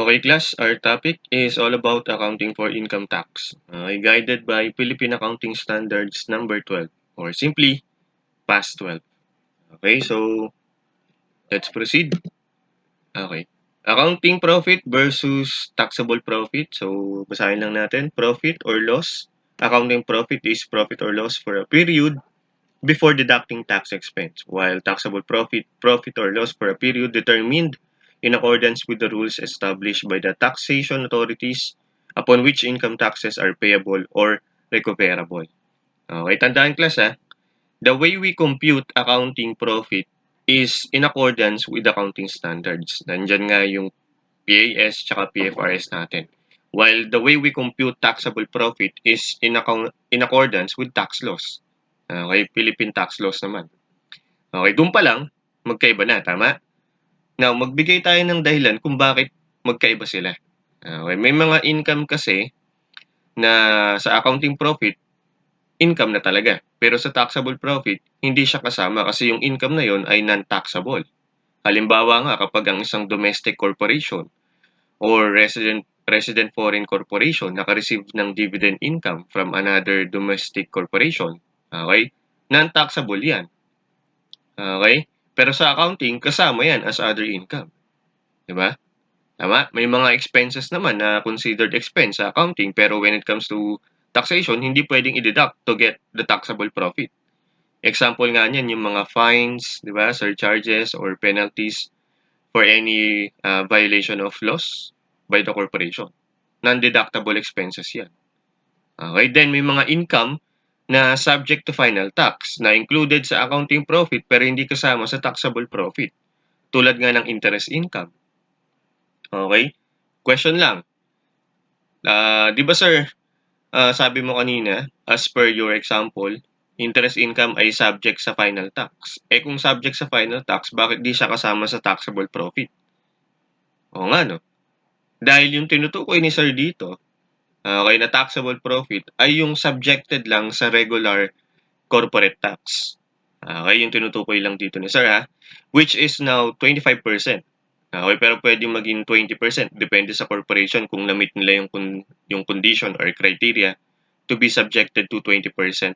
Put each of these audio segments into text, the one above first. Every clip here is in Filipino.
Okay, class, our topic is all about accounting for income tax, guided by Philippine Accounting Standards number 12, or simply PAS 12. Okay, so let's proceed. Okay. Accounting profit versus taxable profit. So, basahin lang natin. Profit or loss. Accounting profit is profit or loss for a period before deducting tax expense, while taxable profit or loss for a period determined in accordance with the rules established by the taxation authorities upon which income taxes are payable or recoverable. Okay, tandaan class ha, the way we compute accounting profit is in accordance with accounting standards. Nandyan nga yung PAS tsaka PFRS natin. While the way we compute taxable profit is in accordance with tax laws. Okay, Philippine tax laws naman. Okay, doon pa lang, magkaiba na, tama? Now, magbigay tayo ng dahilan kung bakit magkaiba sila. Okay, may mga income kasi na sa accounting profit, income na talaga. Pero sa taxable profit, hindi siya kasama kasi yung income na yon ay non-taxable. Halimbawa nga kapag ang isang domestic corporation or resident foreign corporation naka-receive ng dividend income from another domestic corporation, okay? Non-taxable 'yan. Okay? Pero sa accounting kasama 'yan as other income, 'di ba? Tama? May mga expenses naman na considered expense sa accounting pero when it comes to taxation hindi pwedeng i-deduct to get the taxable profit. Example nga niyan yung mga fines, 'di ba? Surcharges or penalties for any violation of laws by the corporation. Non-deductible expenses 'yan. Okay, then may mga income na subject to final tax na included sa accounting profit pero hindi kasama sa taxable profit. Tulad nga ng interest income. Okay? Question lang. 'Di ba sir, sabi mo kanina, as per your example, interest income ay subject sa final tax. Eh kung subject sa final tax, bakit di siya kasama sa taxable profit? Oo nga no. Dahil yung tinutukoy ni sir dito, okay, na taxable profit ay yung subjected lang sa regular corporate tax. Okay, yung tinutukoy lang dito ni sir ha, which is now 25%. Okay, pero pwedeng maging 20% depende sa corporation kung na-meet nila yung condition or criteria to be subjected to 20%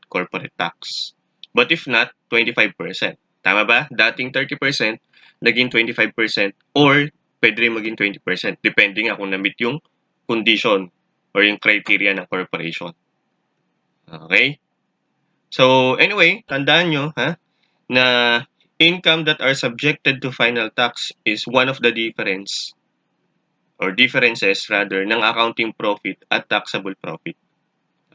corporate tax. But if not, 25%. Tama ba? Dating 30%, naging 25% or pwede rin maging 20%. Depende nga kung na-meet yung condition or yung criteria ng corporation. Okay? So, anyway, tandaan nyo ha, na income that are subjected to final tax is one of the differences ng accounting profit at taxable profit.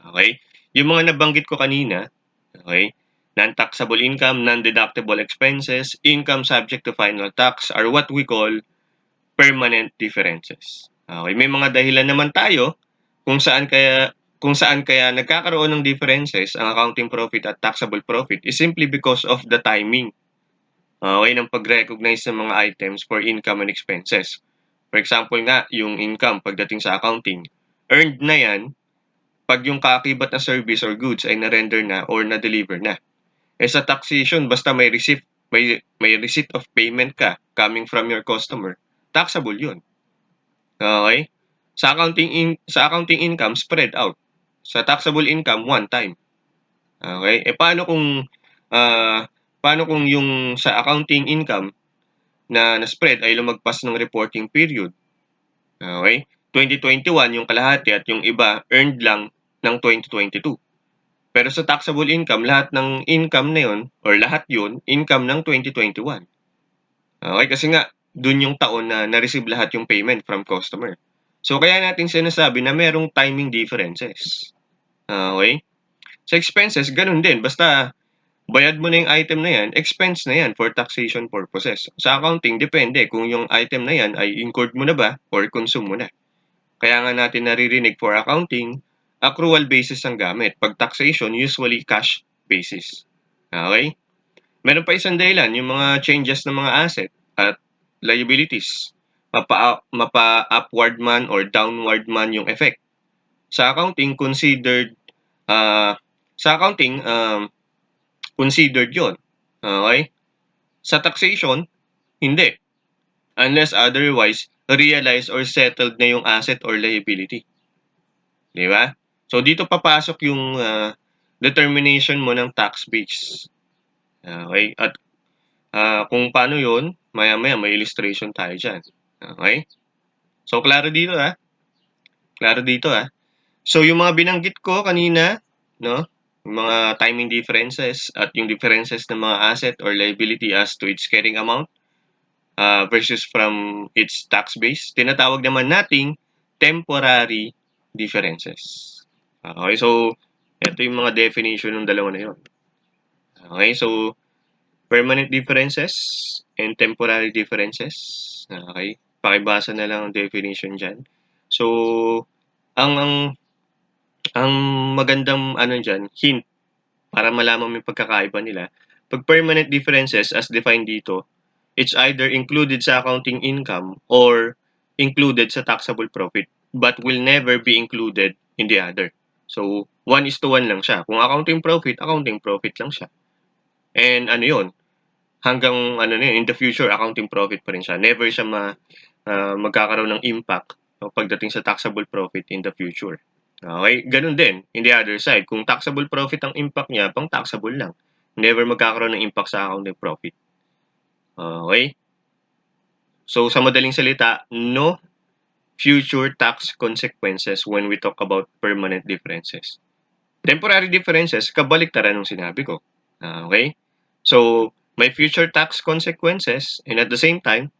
Okay? Yung mga nabanggit ko kanina, okay? Non-taxable income, non-deductible expenses, income subject to final tax are what we call permanent differences. Okay, may mga dahilan naman tayo kung saan kaya nagkakaroon ng differences ang accounting profit at taxable profit is simply because of the timing. Okay, ng pag-recognize ng mga items for income and expenses. For example nga, yung income pagdating sa accounting, earned na yan pag yung kaakibat na service or goods ay na-render na or na-deliver na. Eh sa taxation, basta may receipt of payment ka coming from your customer, taxable yun. Okay? Sa accounting income, spread out. Sa taxable income, one time. Okay? Eh paano kung yung sa accounting income na na-spread ay lumagpas ng reporting period? Okay? 2021 yung kalahati at yung iba earned lang ng 2022. Pero sa taxable income, lahat ng income na yun or lahat yun, income ng 2021. Okay? Kasi nga, dun yung taon na na-receive lahat yung payment from customer. So, kaya natin sinasabi na merong timing differences. Okay? Sa expenses, ganun din. Basta, bayad mo na yung item na yan, expense na yan for taxation purposes. Sa accounting, depende kung yung item na yan ay incurred mo na ba or consume mo na. Kaya nga natin naririnig for accounting, accrual basis ang gamit. Pag taxation, usually cash basis. Okay? Meron pa isang dahilan, yung mga changes ng mga asset at liabilities. Mapa-upward man or downward man yung effect. Sa accounting, considered yon. Okay? Sa taxation, hindi. Unless otherwise realized or settled na yung asset or liability. Di ba? So, dito papasok yung determination mo ng tax base. Okay? At kung paano yun, maya-maya may illustration tayo dyan. Okay? So, klaro dito Klaro dito So, yung mga binanggit ko kanina, no? Yung mga timing differences at yung differences ng mga asset or liability as to its carrying amount versus from its tax base, tinatawag naman nating temporary differences. Okay, so ito yung mga definition ng dalawa na yun. Okay, so permanent differences and temporary differences. Okay, pakibasa na lang ang definition dyan. So, ang magandang hint para malaman mo yung pagkakaiba nila. Pag permanent differences as defined dito, it's either included sa accounting income or included sa taxable profit but will never be included in the other. So, 1:1 lang siya. Kung accounting profit lang siya. And hanggang in the future, accounting profit pa rin siya. Never siya magkakaroon ng impact pagdating sa taxable profit in the future. Okay? Ganun din, in the other side. Kung taxable profit ang impact niya, pang taxable lang. Never magkakaroon ng impact sa accounting profit. Okay? So, sa madaling salita, no future tax consequences when we talk about permanent differences. Temporary differences, kabaliktaran ng sinabi ko. Okay? So, may future tax consequences and at the same time,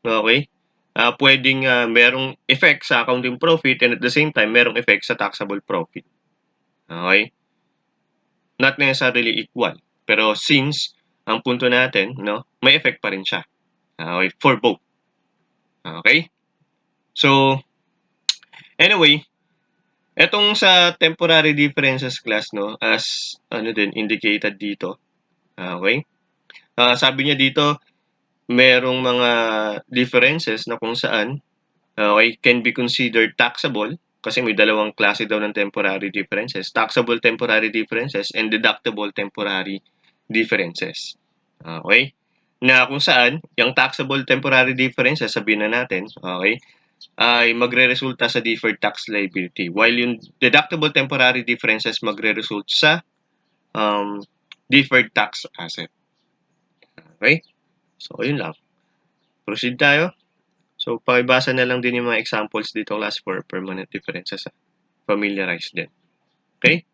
okay, pwedeng merong effect sa accounting profit and at the same time, merong effect sa taxable profit. Okay? Not necessarily equal. Pero since ang punto natin, may effect pa rin siya. Okay? For both. Okay? So, anyway, etong sa temporary differences class, as indicated dito. Okay? Sabi niya dito, merong mga differences na kung saan can be considered taxable kasi may dalawang klase daw ng temporary differences. Taxable temporary differences and deductible temporary differences. Okay? Na kung saan, yung taxable temporary differences, sabihin na natin, okay, ay magre-resulta sa deferred tax liability. While yung deductible temporary differences magre-result sa deferred tax asset. Okay? So, yun lang. Proceed tayo. So, pakibasa na lang din yung mga examples dito class for permanent differences. Familiarize din. Okay?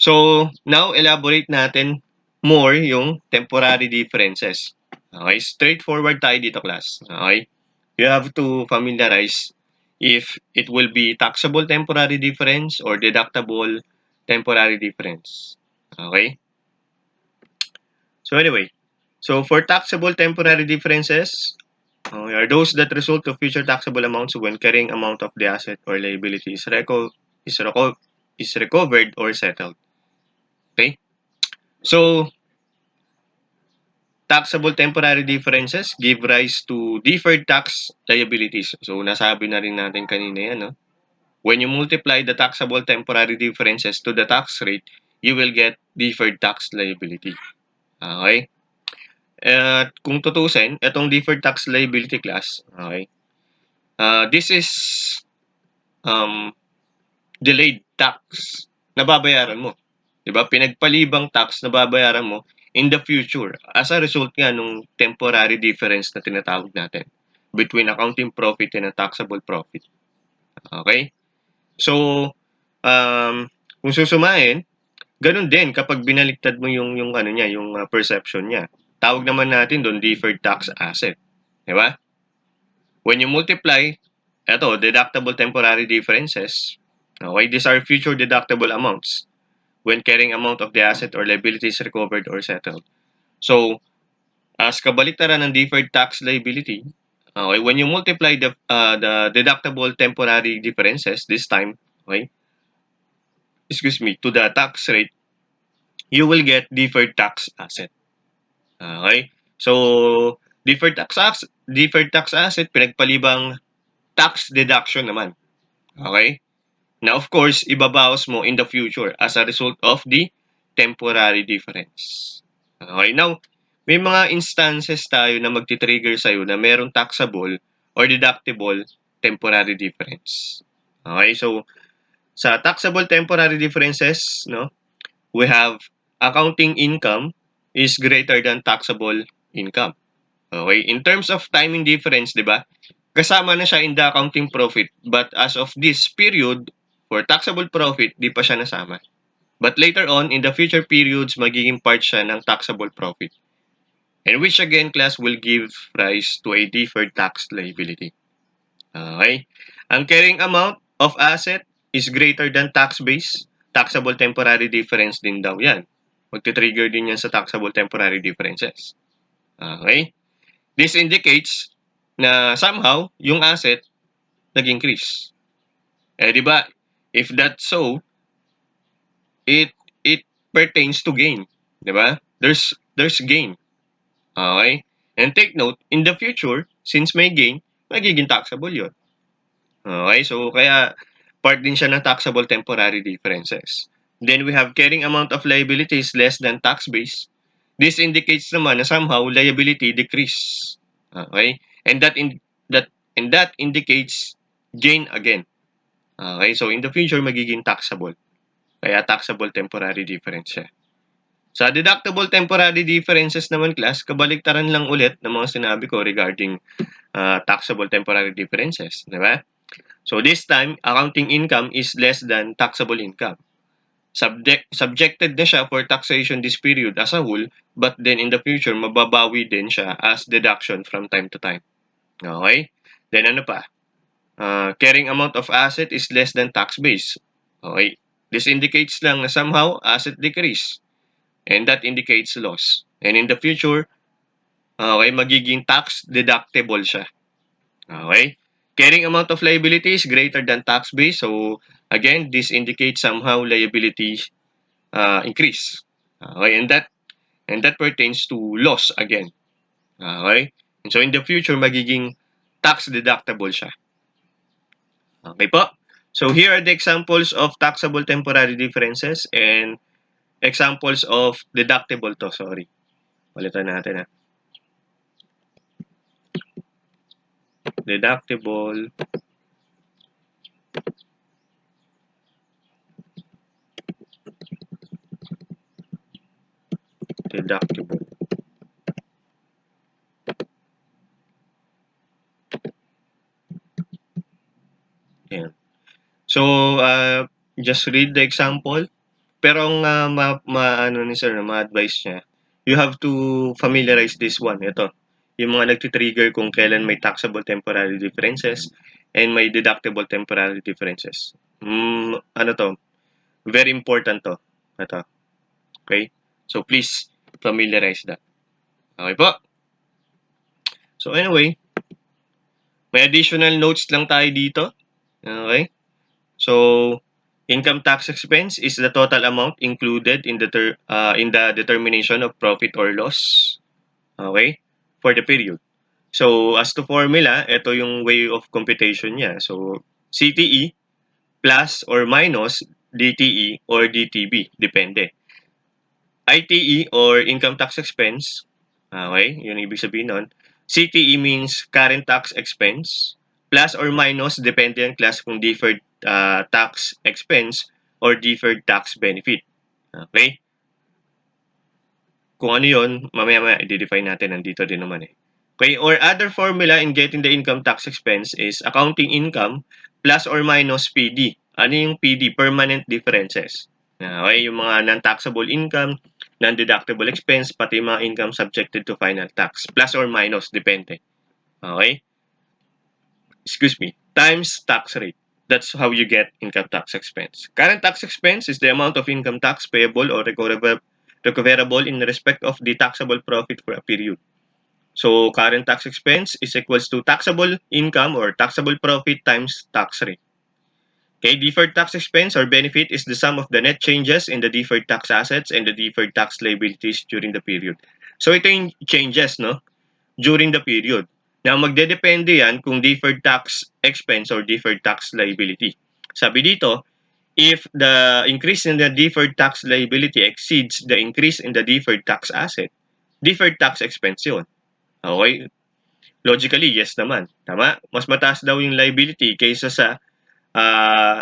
So, now, elaborate natin more yung temporary differences. Okay? Straightforward tayo dito class. Okay? You have to familiarize if it will be taxable temporary difference or deductible temporary difference. Okay? So, anyway. So, for taxable temporary differences, are those that result of future taxable amounts when carrying amount of the asset or liability is recovered or settled. Okay? So, taxable temporary differences give rise to deferred tax liabilities. So, nasabi na rin natin kanina yan, no? When you multiply the taxable temporary differences to the tax rate, you will get deferred tax liability. Okay? Kung tutusin, itong deferred tax liability class, okay, this is delayed tax na babayaran mo. Diba? Pinagpalibang tax na babayaran mo in the future as a result nga nung temporary difference na tinatawag natin between accounting profit and a taxable profit. Okay? So, kung susumahin, ganun din kapag binaliktad mo yung perception niya. Tawag naman natin doon deferred tax asset. Diba? When you multiply, deductible temporary differences. Okay, these are future deductible amounts when carrying amount of the asset or liability is recovered or settled. So, as kabaliktaran ng deferred tax liability, okay, when you multiply the deductible temporary differences this time, okay, to the tax rate, you will get deferred tax asset. Okay? So, deferred tax asset pinagpalibang tax deduction naman. Okay? Now, of course, ibabawas mo in the future as a result of the temporary difference. Okay? Now, may mga instances tayo na magti-trigger sa'yo na merong taxable or deductible temporary difference. Okay, so sa taxable temporary differences, no, we have accounting income is greater than taxable income. Okay, in terms of timing difference, di ba? Kasama na siya in the accounting profit, but as of this period, for taxable profit, di pa siya nasama. But later on, in the future periods, magiging part siya ng taxable profit. And which again, class, will give rise to a deferred tax liability. Okay? Ang carrying amount of asset is greater than tax base. Taxable temporary difference din daw yan. Magti-trigger din yan sa taxable temporary differences. Okay? This indicates na somehow yung asset nag-increase. Eh, di ba? If that's so, it pertains to gain. Di ba? There's gain. Okay? And take note, in the future, since may gain, magiging taxable yun. Okay? So, kaya part din siya ng taxable temporary differences. Then we have carrying amount of liabilities less than tax base. This indicates naman na somehow liability decrease. Okay? And that indicates gain again. Okay? So, in the future, magiging taxable. Kaya taxable temporary difference siya. Sa deductible temporary differences naman, class, kabaliktaran lang ulit ng mga sinabi ko regarding taxable temporary differences. Di ba? So this time, accounting income is less than taxable income. Subjected na siya for taxation this period as a whole, but then in the future, mababawi din siya as deduction from time to time. Okay? Then ano pa? Carrying amount of asset is less than tax base. Okay? This indicates lang na somehow asset decrease. And that indicates loss. And in the future, okay, magiging tax deductible siya. Okay? Carrying amount of liability is greater than tax base. So, again, this indicates somehow liability increase. Okay? And that pertains to loss again. Okay? And so, in the future, magiging tax deductible siya. Okay po? So, here are the examples of taxable temporary differences and examples of deductible to. Sorry. Palitan natin Deductible. Deductible. Ayan. So, just read the example. Pero ang ano ni sir, ma-advise niya, you have to familiarize this one. Ito, yung mga nagtitrigger kung kailan may taxable temporary differences and may deductible temporary differences. Ano to? Very important to. Ito. Okay? So, please familiarize that. Okay po? So, anyway, may additional notes lang tayo dito. Okay? So, income tax expense is the total amount included in the determination of profit or loss, okay, for the period. So, as to formula, ito yung way of computation niya. So, CTE plus or minus DTE or DTB, depende. ITE or income tax expense, okay, yun ibig sabihin nun. CTE means current tax expense, plus or minus, depende yung class kung deferred tax expense or deferred tax benefit. Okay? Kung ano yun, mamaya i-define natin, nandito din naman eh. Okay, or other formula in getting the income tax expense is accounting income plus or minus PD. Ano yung PD? Permanent differences. Okay, yung mga non-taxable income, non-deductible expense, pati mga income subjected to final tax. Plus or minus, depende. Okay? Excuse me. Times tax rate. That's how you get income tax expense. Current tax expense is the amount of income tax payable or recoverable in respect of the taxable profit for a period. So, current tax expense is equals to taxable income or taxable profit times tax rate. Okay, deferred tax expense or benefit is the sum of the net changes in the deferred tax assets and the deferred tax liabilities during the period. So, ito yung changes, no? During the period. Now, magdedepende yan kung deferred tax expense or deferred tax liability. Sabi dito, if the increase in the deferred tax liability exceeds the increase in the deferred tax asset, deferred tax expense yun. Okay? Logically, yes naman. Tama? Mas mataas daw yung liability kaysa sa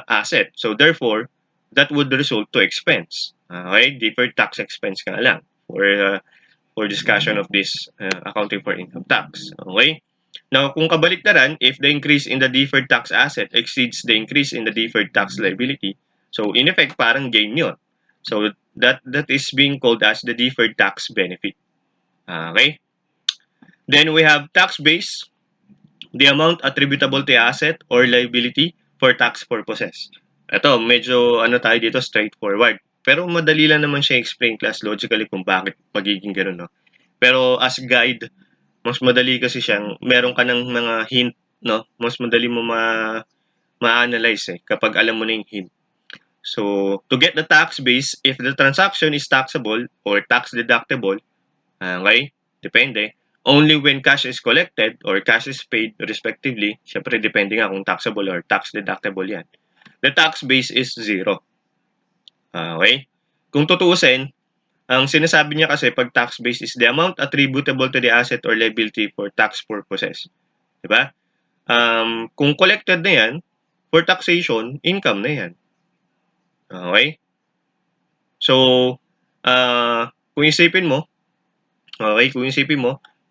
asset. So therefore, that would result to expense. Okay? Deferred tax expense ka lang for discussion of this accounting for income tax. Okay? Now, kung kabaliktaran, if the increase in the deferred tax asset exceeds the increase in the deferred tax liability, so in effect, parang gain yun. So that is being called as the deferred tax benefit. Okay? Then we have tax base, the amount attributable to asset or liability for tax purposes. Ito, medyo ano tayo dito, straightforward. Pero madali lang naman siya explain class logically kung bakit magiging gano'n, no? Pero as guide, mas madali kasi siyang meron ka ng mga hint, no? Mas madali mo ma-analyze kapag alam mo na yung hint. So, to get the tax base, if the transaction is taxable or tax deductible, okay, depende, only when cash is collected or cash is paid respectively, syempre depende nga kung taxable or tax deductible yan. The tax base is 0. Okay? Kung tutuusin, ang sinasabi niya kasi pag tax base is the amount attributable to the asset or liability for tax purposes. Diba? Kung collected na yan, for taxation, income na yan. Okay? So, kung isipin mo,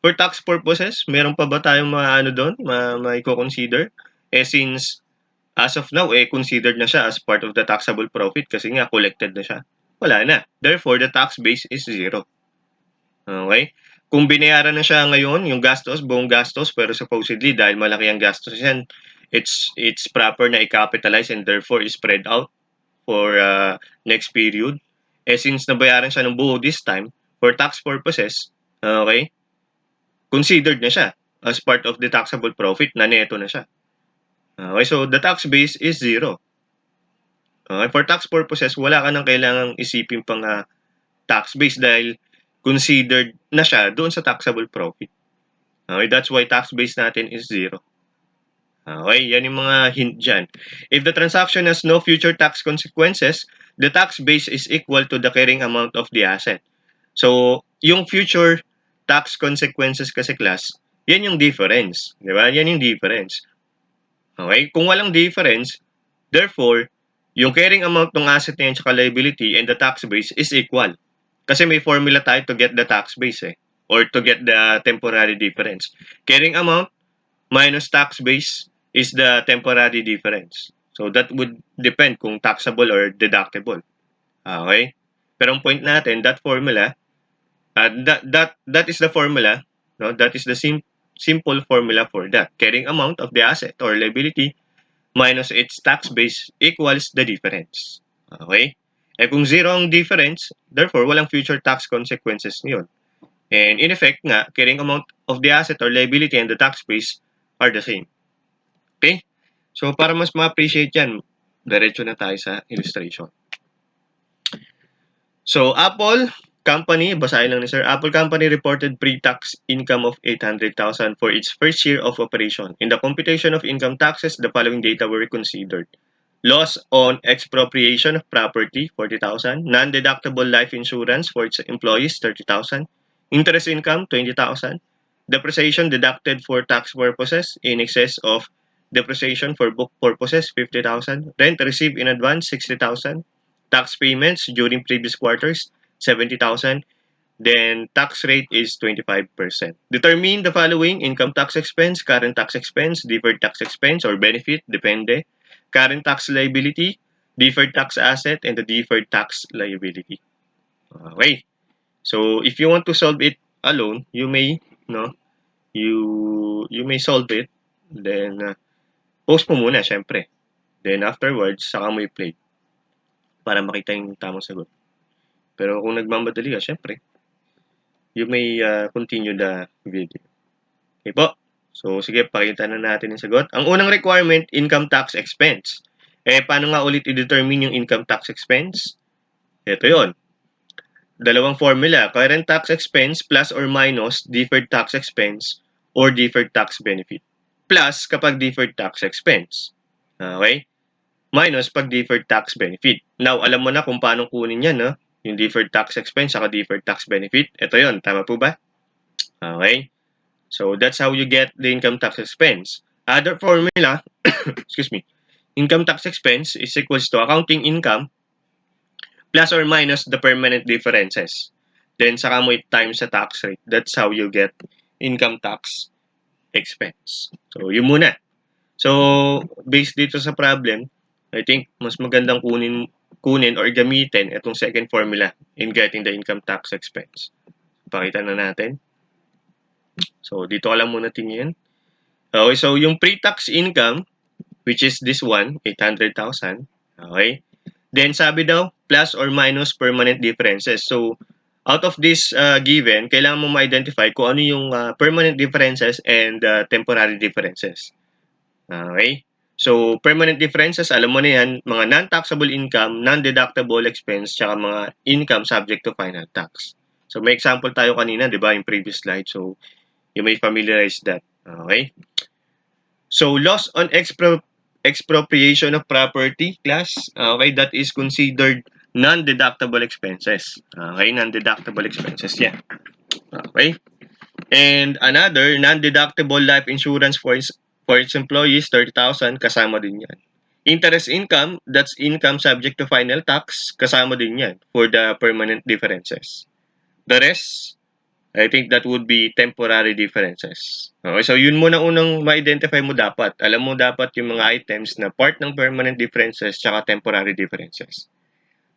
for tax purposes, meron pa ba tayong ano doon, mai-consider? Since as of now, considered na siya as part of the taxable profit kasi nga collected na siya. Wala na. Therefore, the tax base is 0. Okay? Kung binayaran na siya ngayon, yung gastos, buong gastos, pero supposedly, dahil malaki ang gastos yan, it's proper na i-capitalize and therefore is spread out for next period. Since nabayaran siya ng buo this time, for tax purposes, okay, considered na siya as part of the taxable profit na neto na siya. Okay, so the tax base is 0. Okay, for tax purposes, wala ka nang kailangang isipin pang tax base dahil considered na siya doon sa taxable profit. Okay, that's why tax base natin is 0. Okay, yan yung mga hint dyan. If the transaction has no future tax consequences, the tax base is equal to the carrying amount of the asset. So, yung future tax consequences kasi class, yan yung difference. Di ba? Yan yung difference. Okay? Kung walang difference, therefore, yung carrying amount ng asset na yan tsaka liability and the tax base is equal. Kasi may formula tayo to get the tax base or to get the temporary difference. Carrying amount minus tax base is the temporary difference. So that would depend kung taxable or deductible. Okay? Pero ang point natin, that formula, that is the formula, no? That is the simple formula for that. Carrying amount of the asset or liability minus its tax base equals the difference. Okay? Kung 0 ang difference, therefore walang future tax consequences niyon. And in effect nga, carrying amount of the asset or liability and the tax base are the same. Okay? So, para mas ma-appreciate yan, diretso na tayo sa illustration. So, Apple Company, basahin lang ni Sir, Apple Company reported pre-tax income of 800,000 for its first year of operation. In the computation of income taxes, the following data were considered. Loss on expropriation of property, 40,000. Non-deductible life insurance for its employees, 30,000. Interest income, 20,000. Depreciation deducted for tax purposes in excess of depreciation for book purposes, 50,000. Rent received in advance, 60,000. Tax payments during previous quarters, 70,000. Then tax rate is 25%. Determine the following: income tax expense, current tax expense, deferred tax expense or benefit, depende. Current tax liability, deferred tax asset, and the deferred tax liability. Okay. So if you want to solve it alone, you may, no, you may solve it. Then post mo muna, syempre. Then afterwards, saka mo i-play para makita yung tamang sagot. Pero kung nagmamadali ka, syempre, you may continue the video. Okay po? So, sige, pakita na natin yung sagot. Ang unang requirement, income tax expense. Paano nga ulit i-determine yung income tax expense? Ito yon. Dalawang formula, current tax expense plus or minus deferred tax expense or deferred tax benefit. Plus kapag deferred tax expense. Okay? Minus pag deferred tax benefit. Now, alam mo na kung paano kunin yan, no? Yung deferred tax expense saka deferred tax benefit. Ito yon, tama po ba? Okay. So that's how you get the income tax expense. Other formula, excuse me, income tax expense is equals to accounting income plus or minus the permanent differences. Then saka mo times sa tax rate. That's how you get income tax expense. So yun muna. So based dito sa problem, I think mas magandang kunin or gamitin itong second formula in getting the income tax expense. Pakita na natin. So dito ka lang muna tingin. Okay, so yung pre-tax income, which is this one, 800,000. Okay. Then sabi daw, plus or minus permanent differences. So out of this given, kailangan mo ma-identify kung ano yung permanent differences and temporary differences. Okay. So permanent differences, alam mo na yan, mga non-taxable income, non-deductible expense, tsaka mga income subject to final tax. So may example tayo kanina, di ba, in previous slide. So you may familiarize that. Okay. So loss on expropriation of property class, okay, that is considered non-deductible expenses. Okay, non-deductible expenses yan. Okay. And another, non-deductible life insurance for its employees, 30,000, kasama din yan. Interest income, that's income subject to final tax, kasama din yan for the permanent differences. The rest, I think that would be temporary differences. Okay, so yun muna unang ma-identify mo dapat. Alam mo dapat yung mga items na part ng permanent differences tsaka temporary differences.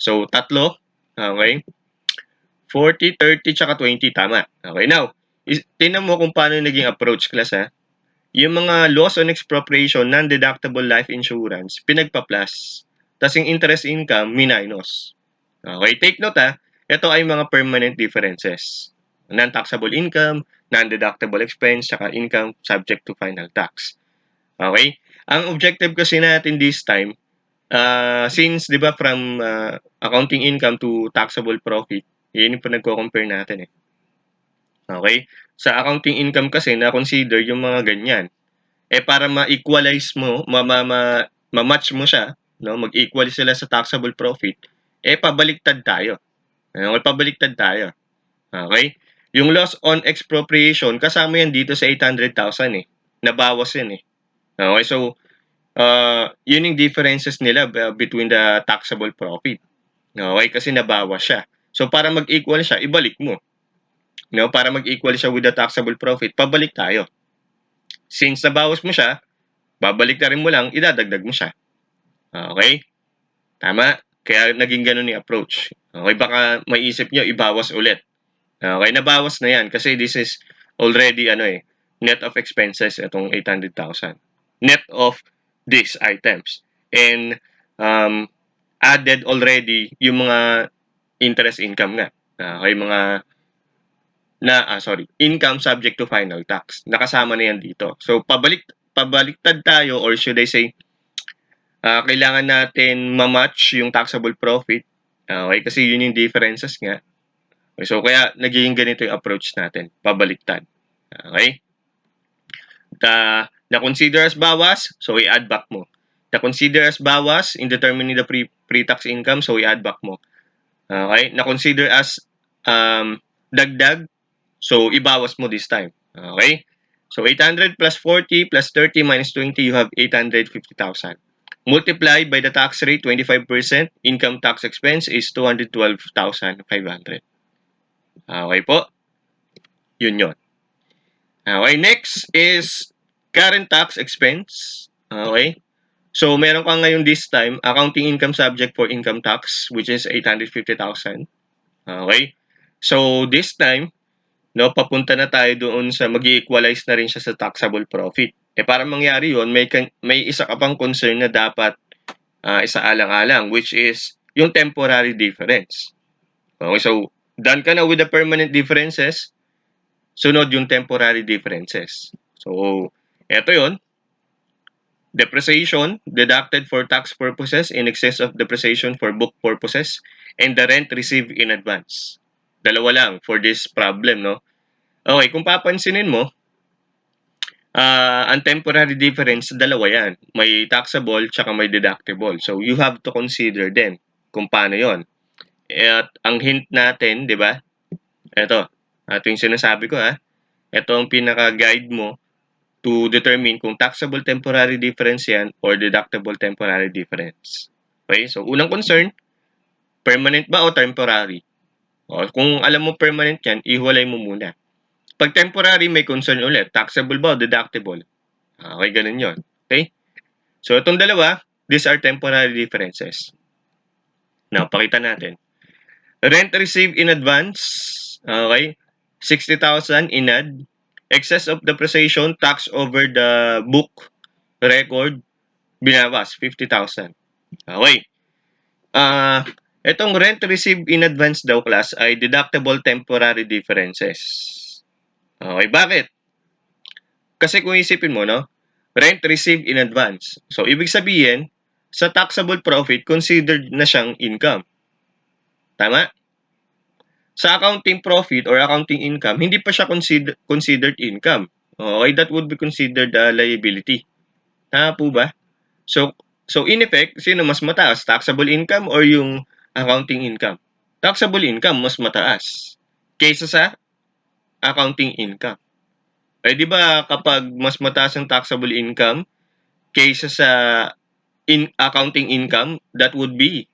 So, tatlo. Okay. 40, 30, tsaka 20. Tama. Okay, now, tingnan mo kung paano naging approach class ha. Yung mga loss on expropriation, non-deductible life insurance, pinagpa-plus. Tapos yung interest income, minus. Okay, take note ha. Ito ay mga permanent differences. Non-taxable income, non-deductible expense, saka income subject to final tax. Okay? Ang objective kasi natin this time, since 'di ba from accounting income to taxable profit, yun yung pinagko-compare natin eh. Okay? Sa accounting income kasi na-consider yung mga ganyan. Eh para ma-equalize mo, ma-match mo siya, no? Mag-equal sila sa taxable profit, eh pabaliktad tayo. Pabaliktad tayo. Okay? Yung loss on expropriation, kasama yan dito sa 800,000 eh. Nabawas yan eh. Okay, so yun yung differences nila between the taxable profit. Okay, kasi nabawas siya. So para mag-equal siya, ibalik mo. No, para mag-equal siya with the taxable profit, pabalik tayo. Since nabawas mo siya, babalik na rin mo lang, idadagdag mo siya. Okay? Tama? Kaya naging ganun yung approach. Okay, baka maiisip nyo, ibawas ulit. Okay, nabawas na yan kasi this is already net of expenses itong 800,000. Net of these items. And added already yung mga interest income nga. Okay, mga income subject to final tax. Nakasama na yan dito. So pabaliktad tayo, or should I say kailangan natin ma-match yung taxable profit. Okay, kasi yun yung differences nga. So, kaya nagiging ganito yung approach natin. Pabaliktad. Okay? Na-consider as bawas, so i-add back mo. Na-consider as bawas in determining the pre-tax income, so i-add back mo. Okay? Na-consider as dagdag, so ibawas mo this time. Okay? So, 800 plus 40 plus 30 minus 20, you have 850,000. Multiplied by the tax rate, 25%, income tax expense is 212,500. Okay po? Yun. Okay, next is current tax expense. Okay? So, meron ka ngayon this time, accounting income subject for income tax, which is 850,000. Okay? So, this time, no, papunta na tayo doon sa mag-equalize na rin siya sa taxable profit. Eh, para mangyari yun, may isa ka pang concern na dapat isaalang-alang, which is yung temporary difference. Okay, so, done ka na with the permanent differences, sunod yung temporary differences. So, eto yon. Depreciation deducted for tax purposes in excess of depreciation for book purposes and the rent received in advance. Dalawa lang for this problem, no? Okay, kung papansinin mo, ang temporary difference, dalawa yan. May taxable tsaka may deductible. So, you have to consider them kung paano yon. At ang hint natin, di ba? Ito yung sinasabi ko ha. Ito ang pinaka-guide mo to determine kung taxable temporary difference yan or deductible temporary difference. Okay? So, unang concern, permanent ba o temporary? O, kung alam mo permanent yan, ihiwalay mo muna. Pag temporary, may concern ulit. Taxable ba o deductible? Okay, ganun yun. Okay? So, itong dalawa, these are temporary differences. Now, pakita natin. Rent received in advance, okay, 60,000 inad. Excess of depreciation, tax over the book record, binawas, 50,000. Okay. Itong rent received in advance daw, class, ay deductible temporary differences. Okay, bakit? Kasi kung isipin mo, no, rent received in advance. So, ibig sabihin, sa taxable profit, considered na siyang income. Tama? Sa accounting profit or accounting income, hindi pa siya considered income. Okay, that would be considered a liability. Tama po ba? So, in effect, sino mas mataas? Taxable income or yung accounting income? Taxable income mas mataas kaysa sa accounting income. Eh, di ba kapag mas mataas ang taxable income kaysa sa accounting income, that would be,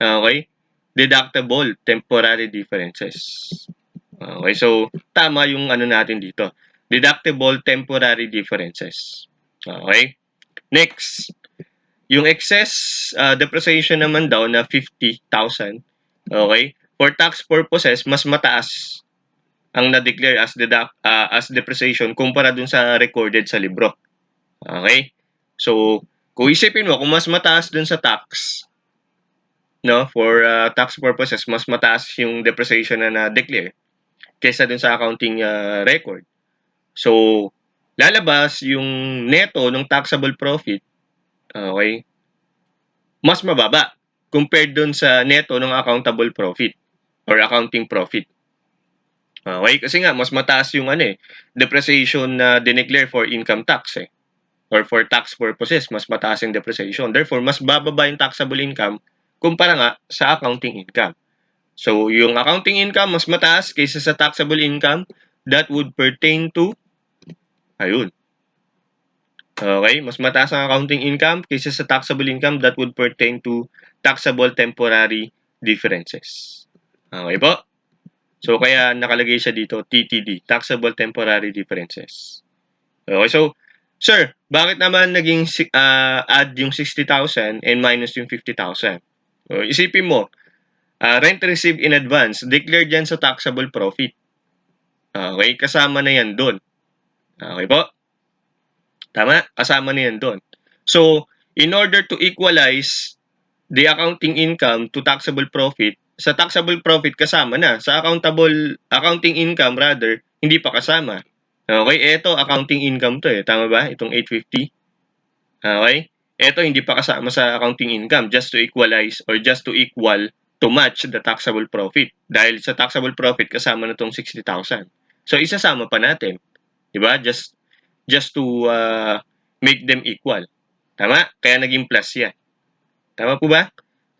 okay, deductible temporary differences. Okay, so tama yung ano natin dito. Deductible temporary differences. Okay? Next, yung excess depreciation naman daw na 50,000. Okay? For tax purposes, mas mataas ang na-declare as depreciation kumpara dun sa recorded sa libro. Okay? So, kung isipin mo, kung mas mataas dun sa tax, no, for tax purposes, mas mataas yung depreciation na na-declare kaysa dun sa accounting record. So, lalabas yung neto ng taxable profit, okay, mas mababa compared dun sa neto ng accountable profit or accounting profit. Okay? Kasi nga, mas mataas yung depreciation na dineclare for income tax or for tax purposes, mas mataas yung depreciation. Therefore, mas bababa yung taxable income kumpara nga sa accounting income. So, yung accounting income mas mataas kaysa sa taxable income, that would pertain to, ayun. Okay, mas mataas ang accounting income kaysa sa taxable income, that would pertain to taxable temporary differences. Okay po? So, kaya nakalagay siya dito, TTD, taxable temporary differences. Okay, so, sir, bakit naman naging add yung 60,000 and minus yung 50,000? So, isipin mo, rent received in advance, declared yan sa taxable profit. Okay, kasama na yan doon. Okay po? Tama? Kasama na yan doon. So, in order to equalize the accounting income to taxable profit, sa taxable profit kasama na. Sa accounting income rather, hindi pa kasama. Okay, eto accounting income to Tama ba? Itong 850. Okay? Eto hindi pa kasama sa accounting income just to equalize or just to equal to match the taxable profit. Dahil sa taxable profit kasama na tong 60,000. So isasama pa natin. 'Di ba? Just to make them equal. Tama? Kaya naging plus yan. Tama po ba?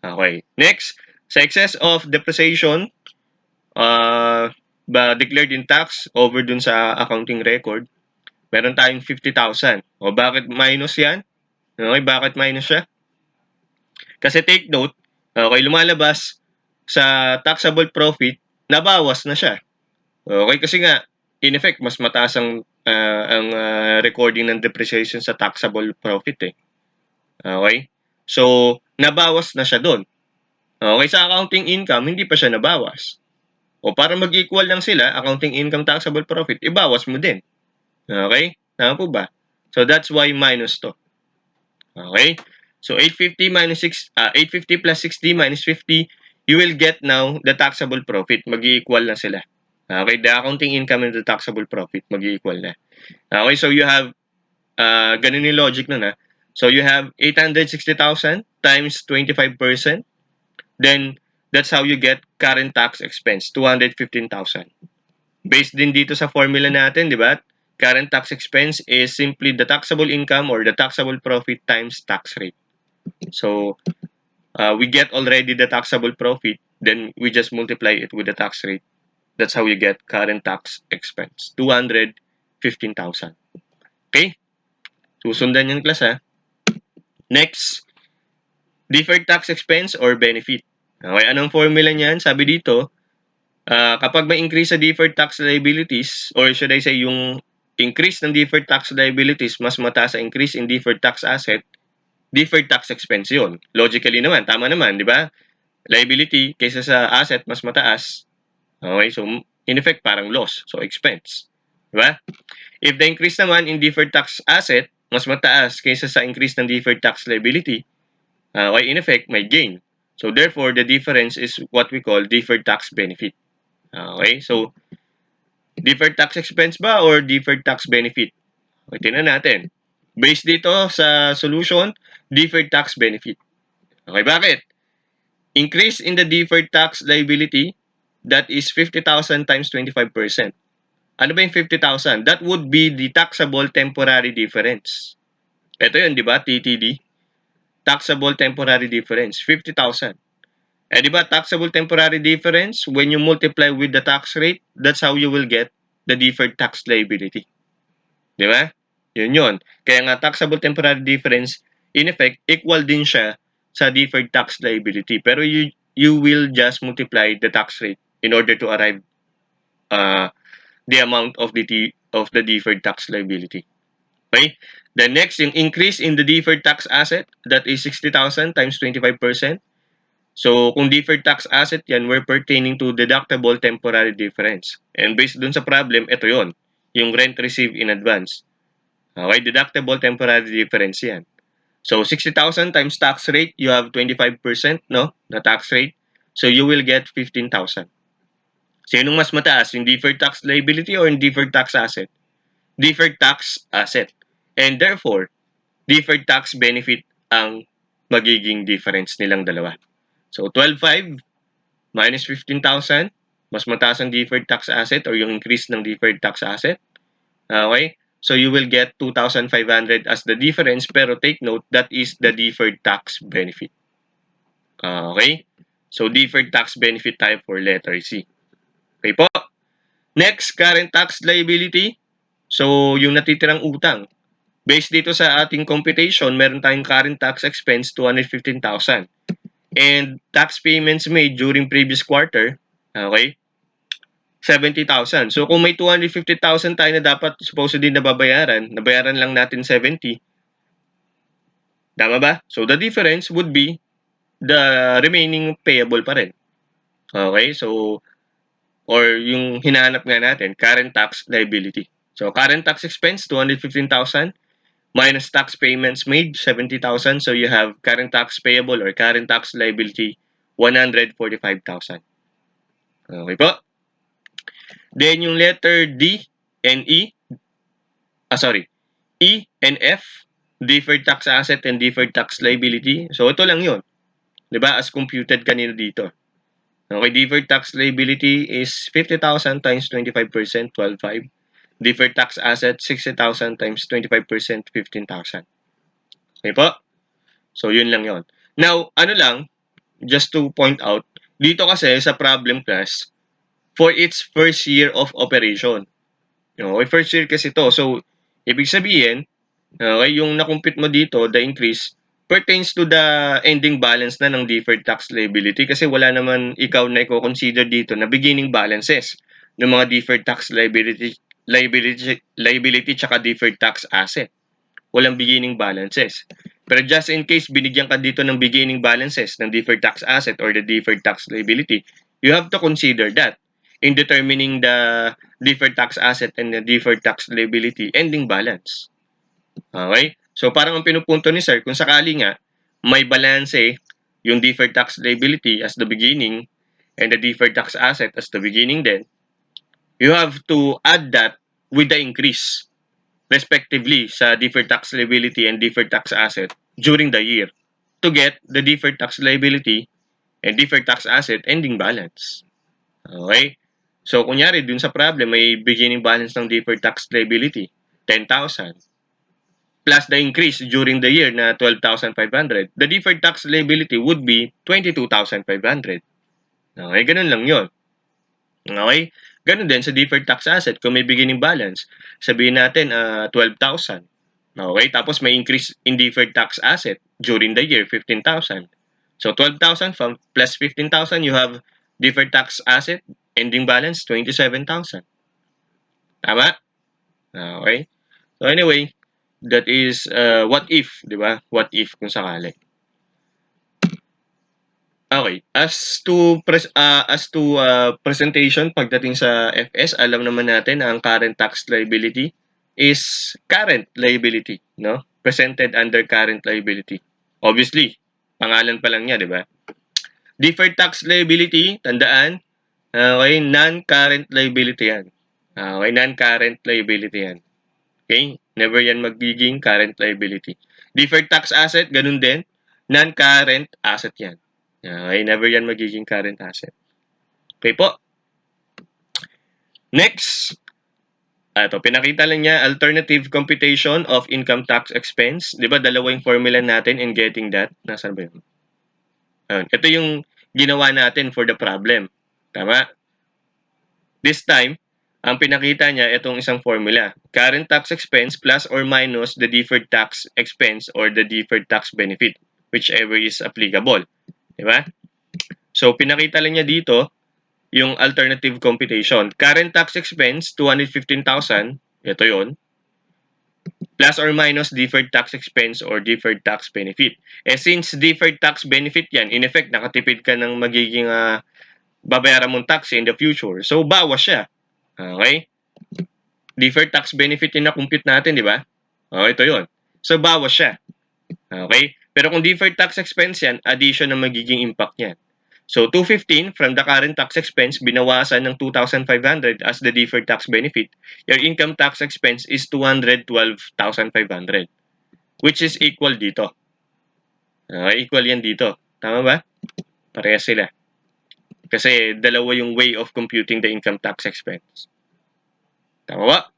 Okay. Next, sa excess of depreciation, declared in tax over dun sa accounting record, meron tayong 50,000. O bakit minus yan? Okay, bakit minus siya? Kasi take note, okay, lumalabas sa taxable profit, nabawas na siya. Okay, kasi nga, in effect, mas mataas ang recording ng depreciation sa taxable profit Okay? So, nabawas na siya doon. Okay, sa accounting income, hindi pa siya nabawas. O para mag-equal lang sila, accounting income, taxable profit, ibawas mo din. Okay? Tama po ba? So, that's why minus to. Okay? So, 850 minus 850 plus 60 minus 50, you will get now the taxable profit. Mag-equal na sila. Okay? The accounting income and the taxable profit, mag-equal na. Okay? So, you have, ganun yung logic nun So, you have 860,000 times 25%. Then, that's how you get current tax expense, 215,000. Based din dito sa formula natin, di ba? Current tax expense is simply the taxable income or the taxable profit times tax rate. So, we get already the taxable profit, then we just multiply it with the tax rate. That's how you get current tax expense, 215,000. Okay? Susundan yung class ha. Next, deferred tax expense or benefit. Okay, anong formula niyan? Sabi dito, kapag may increase sa deferred tax liabilities, or should I say yung increase ng deferred tax liabilities mas mataas sa increase in deferred tax asset, deferred tax expense yun. Logically naman, tama naman, di ba? Liability kaysa sa asset mas mataas. Okay, so in effect parang loss, so expense. Di ba? If the increase naman in deferred tax asset mas mataas kaysa sa increase ng deferred tax liability, okay, in effect may gain. So therefore, the difference is what we call deferred tax benefit. Okay, so deferred tax expense ba or deferred tax benefit? Okay, tingnan natin. Based dito sa solution, deferred tax benefit. Okay, bakit? Increase in the deferred tax liability, that is 50,000 times 25%. Ano ba yung 50,000? That would be the taxable temporary difference. Ito yun, di ba? TTD. Taxable temporary difference, 50,000. Eh, di ba, taxable temporary difference, when you multiply with the tax rate, that's how you will get the deferred tax liability. Di ba? Yun. Kaya nga, taxable temporary difference, in effect, equal din siya sa deferred tax liability. Pero you will just multiply the tax rate in order to arrive the amount of the deferred tax liability. Okay? The next, yung increase in the deferred tax asset, that is 60,000 times 25%. So, kung deferred tax asset yan, we're pertaining to deductible temporary difference. And based dun sa problem, ito yon, yung rent received in advance. Okay, deductible temporary difference yan. So, 60,000 times tax rate, you have 25%, no, na tax rate. So, you will get 15,000. Sinong mas mataas, yung deferred tax liability or yung deferred tax asset? Deferred tax asset. And therefore, deferred tax benefit ang magiging difference nilang dalawa. So, 12,500 minus 15,000, mas mataas ang deferred tax asset or yung increase ng deferred tax asset. Okay? So, you will get 2,500 as the difference, pero take note, that is the deferred tax benefit. Okay? So, deferred tax benefit tayo for letter C. Okay po? Next, current tax liability. So, yung natitirang utang. Based dito sa ating computation, meron tayong current tax expense, 215,000. And tax payments made during previous quarter, okay, 70,000. So, kung may 250,000 tayo na dapat supposedly nababayaran, nabayaran lang natin 70. Tama ba? So, the difference would be the remaining payable pa rin. Okay? So, or yung hinahanap nga natin, current tax liability. So, current tax expense, 215,000 minus tax payments made, 70,000. So, you have current tax payable or current tax liability, 145,000. Okay po? Then, yung letter D and E, E and F, deferred tax asset and deferred tax liability. So, ito lang yun. Diba? As computed kanina dito. Okay, deferred tax liability is 50,000 times 25%, 12,500. Deferred tax asset, 60,000 times 25%, 15,000. Okay po? So, yun lang yun. Now, ano lang, just to point out, dito kasi sa problem class, for its first year of operation. Okay, first year kasi to. So, ibig sabihin, okay, yung nakumpit mo dito, the increase, pertains to the ending balance na ng deferred tax liability kasi wala naman ikaw na i-consider dito na beginning balances ng mga deferred tax liability tsaka deferred tax asset. Walang beginning balances. Pero just in case binigyan ka dito ng beginning balances ng deferred tax asset or the deferred tax liability, you have to consider that in determining the deferred tax asset and the deferred tax liability ending balance. Okay? So, parang ang pinupunto ni sir, kung sakali nga, may balance yung deferred tax liability as the beginning and the deferred tax asset as the beginning then, you have to add that with the increase respectively sa deferred tax liability and deferred tax asset during the year to get the deferred tax liability and deferred tax asset ending balance. Okay? So, kunyari, dun sa problem, may beginning balance ng deferred tax liability, 10,000. Plus the increase during the year na 12,500. The deferred tax liability would be 22,500. Okay, ganun lang yun. Okay? Ganun din sa deferred tax asset. Kung may beginning balance, sabihin natin 12,000. Okay? Tapos may increase in deferred tax asset during the year, 15,000. So 12,000 from plus 15,000, you have deferred tax asset, ending balance 27,000. Tama? Okay? So anyway, that is what if, di ba? What if kung sakali. Okay, presentation pagdating sa FS, alam naman natin na ang current tax liability is current liability, no? Presented under current liability. Obviously, pangalan pa lang niya, di ba? Deferred tax liability, tandaan, okay, non-current liability yan. Okay, non-current liability yan. Okay? Never yan magiging current liability. Deferred tax asset, ganun din. Non-current asset yan. Okay? Never yan magiging current asset. Okay po. Next. Ito, pinakita lang niya, alternative computation of income tax expense. Di ba, dalawa yung formula natin in getting that. Nasaan ba yun? Ito yung ginawa natin for the problem. Tama? This time, ang pinakita niya itong isang formula. Current tax expense plus or minus the deferred tax expense or the deferred tax benefit, whichever is applicable. Diba? So, pinakita lang niya dito yung alternative computation. Current tax expense, 215,000. Ito yon. Plus or minus deferred tax expense or deferred tax benefit. Since deferred tax benefit yan, in effect, nakatipid ka ng magiging babayaran mong tax in the future. So, bawas siya. Okay? Deferred tax benefit yung na-compute natin, di ba? Ito yon. So, bawas siya. Okay? Pero kung deferred tax expense yan, addition ang magiging impact niyan. So, 215 from the current tax expense, binawasan ng 2,500 as the deferred tax benefit. Your income tax expense is 212,500, which is equal dito. Equal yan dito. Tama ba? Parehas sila. Kasi dalawa yung way of computing the income tax expense. Tama ba?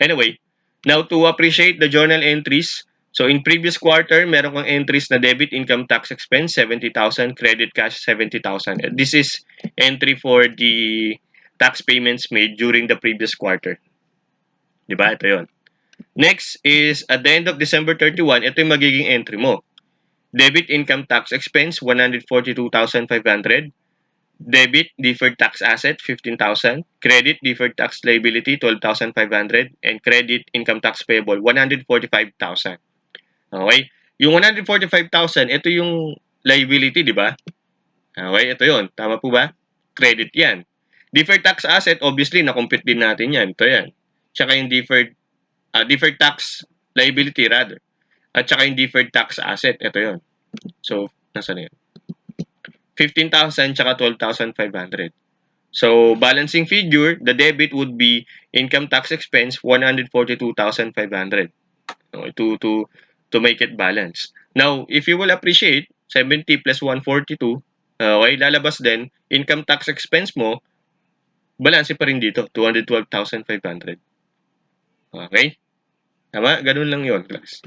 Anyway, now to appreciate the journal entries. So in previous quarter, meron kang entries na debit income tax expense, 70,000, credit cash, 70,000. This is entry for the tax payments made during the previous quarter. Diba? Ito yon. Next is at the end of December 31, ito yung magiging entry mo. Debit income tax expense, 142,500. Debit deferred tax asset, 15,000. Credit deferred tax liability, 12,500. And credit income tax payable, 145,000. Okay? Yung 145,000, ito yung liability, di ba? Okay, ito yon. Tama po ba? Credit yan. Deferred tax asset, obviously, na-compute din natin yan. Ito yan. Tsaka yung deferred tax liability rather. At tsaka yung deferred tax asset, ito yon. So, nasa na yun? 15,000 tsaka 12,500. So, balancing figure, the debit would be income tax expense 142,500 to make it balance. Now, if you will appreciate 70 plus 142, okay, lalabas din income tax expense mo, balance pa rin dito, 212,500. Okay? Tama? Ganun lang 'yon, class.